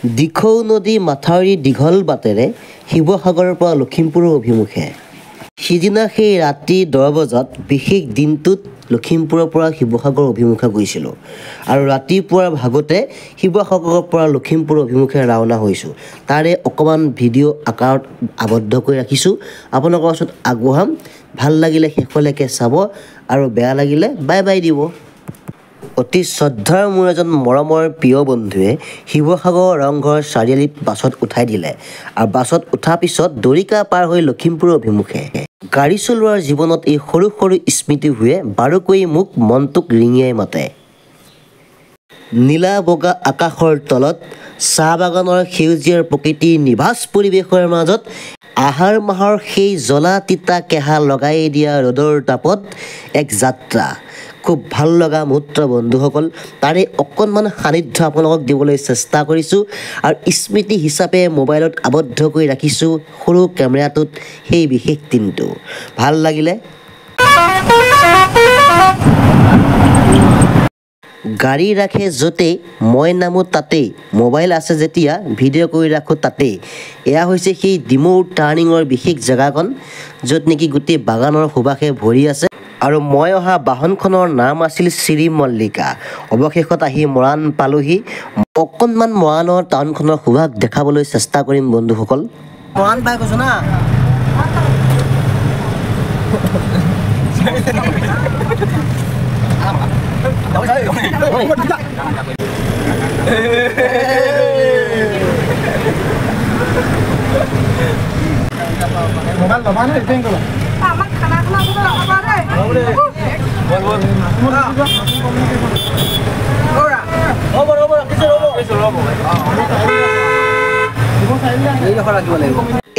দিখৌ নদী মাথাউৰি দীঘল বাটেৰে শিৱসাগৰৰ পৰা লখিমপুৰৰ অভিমুখে সিদিনা সেই ৰাতি 10 বজাত বিশেষ দিনটোত লখিমপুৰৰ পৰা শিৱসাগৰ অভিমুখে গৈছিলোঁ আৰু ৰাতিপুৱাৰ ভাগতে শিৱসাগৰৰ পৰা লখিমপুৰ অভিমুখে ৰাওনা হৈছোঁ তাৰে অকমান ভিডিঅ' আকাৰত আবদ্ধ কৰি ৰাখিছোঁ আপোনালোকৰ ওচৰত আগবঢ়াম ভাল লাগিলে শেষলৈকে চাব আৰু বেয়া লাগিলে বাই বাই দিব অতি শ্ৰদ্ধাৰ মোৰ এজন মৰমৰ প্ৰিয় বন্ধুৱে শিৱসাগৰ ৰংঘৰ চাৰিআলিত বাছত উঠাই দিলে আৰু বাছত উঠাৰ পিছত দৰিকা পাৰ হৈ লখিমপুৰ অভিমুখে গাড়ী চলোৱাৰ জীৱনত এই সৰু সৰু স্মৃতি হোৱে বাৰুকৈ মোক মনটোক ৰিঙিয়াই মাতে নীলা বগা আকাশৰ তলত চাহ বাগানৰ সেউজীয়াৰ প্ৰকৃতিৰ নিভাঁজ পৰিৱেশৰ মাজত আহাৰ মাহৰ সেই জ্বলা তিতা কেহা লগাই দিয়া ৰ'দৰ তাপত এক যাত্ৰা খুব ভাল লগা মুহূৰ্ত বন্ধুসকল তাৰে অকণমান সান্নিধ্য আপোনালোকক দিবলৈ চেষ্টা কৰিছোঁ আৰু স্মৃতি হিচাপে মোবাইলত আবদ্ধ কৰি ৰাখিছোঁ সৰু কেমেৰাটোত সেই বিশেষ দিনটো ভাল লাগিলে গাড়ী ৰাখে য'তেই মই নামো তাতেই মোবাইল আছে যেতিয়া ভিডিঅ' কৰি ৰাখোঁ তাতেই এয়া হৈছে সেই ডিমৌৰ টাৰ্ণিঙৰ বিশেষ জেগাকণ য'ত নেকি গোটেই বাগানৰ সুবাসে ভৰি আছে আৰু মই অহা বাহনখনৰ নাম আছিল শ্ৰী মল্লিকা অৱশেষত আহি মৰাণ পালোহি অকণমান মৰাণৰ টাউনখনৰ সুবাস দেখাবলৈ চেষ্টা কৰিম বন্ধুসকল মৰাণ পাই কৈছোঁ না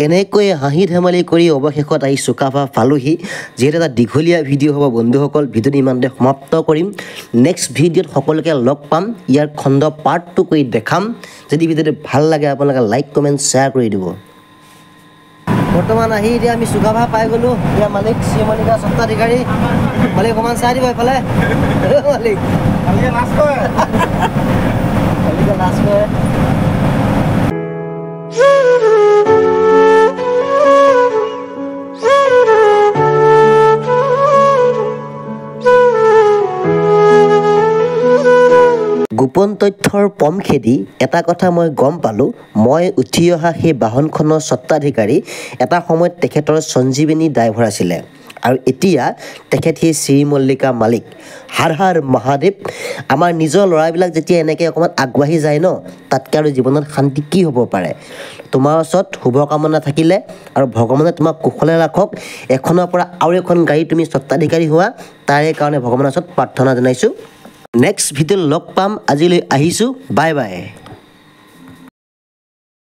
এনেকৈ হাঁহি ধেমালি কৰি অৱশেষত আহি চুকাফা পালোহি যিহেতু এটা দীঘলীয়া ভিডিঅ' হ'ব বন্ধুসকল ভিডিঅ'টো ইমানতে সমাপ্ত কৰিম নেক্সট ভিডিঅ'ত সকলোকে লগ পাম ইয়াৰ খণ্ড পাৰ্ট 2 কৰি দেখাম যদি ভিডিঅ'টো ভাল লাগে আপোনালোকে লাইক কমেণ্ট শ্বেয়াৰ কৰি দিব বৰ্তমান আহি এতিয়া আমি চুকাফা পাই গ'লোঁ এতিয়া মালিক শ্ৰী মল্লিকা স্বত্বাধিকাৰী মালিক অকণমান চাই দিব এইফালে মালিক মালিকে লাজ কৰে গোপন তথ্যৰ পম খেদি এটা কথা মই গম পালোঁ মই উঠি অহা সেই বাহনখনৰ স্বত্বাধিকাৰী এটা সময়ত তেখেতৰ সঞ্জীৱনী ড্ৰাইভাৰ আছিলে আৰু এতিয়া তেখেত সেই শ্ৰী মল্লিকা মালিক হাৰ হাৰ মহাদেৱ আমাৰ নিজৰ ল'ৰাবিলাক যেতিয়া এনেকৈ অকণমান আগবাঢ়ি যায় ন তাতকৈ আৰু জীৱনত শান্তি কি হ'ব পাৰে তোমাৰ ওচৰত শুভকামনা থাকিলে আৰু ভগৱানে তোমাক কুশলে ৰাখক এখনৰ পৰা আৰু এখন গাড়ী তুমি স্বত্বাধিকাৰী হোৱা তাৰে কাৰণে ভগৱানৰ ওচৰত প্ৰাৰ্থনা জনাইছোঁ নেক্সট ভিডিঅ'ত লগ পাম আজিলৈ আহিছোঁ বাই বাই